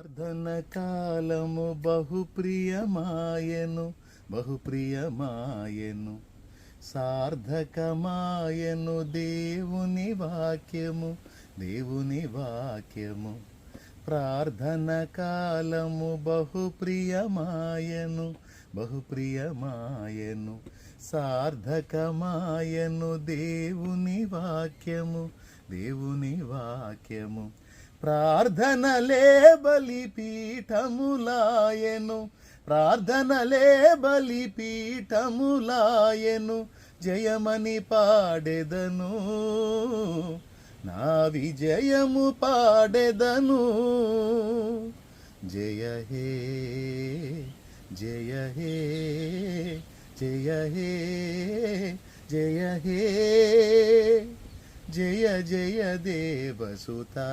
ప్రార్థన కాలము బహుప్రియమాయను బహుప్రియమాయను సార్థకమాయను దేవుని వాక్యము దేవుని వాక్యము ప్రార్థన కాలము బహుప్రియమాయను బహుప్రియమాయను సార్థకమాయను దేవుని వాక్యము దేవుని వాక్యము ప్రార్థనలే బలిపీఠములాయెను ప్రార్థనలే బలిపీఠములాయెను జయమని పాడెదను నా విజయము పాడెదను జయ హే జయ హే జయ హే జయ హే జయ జయ దేవసుతా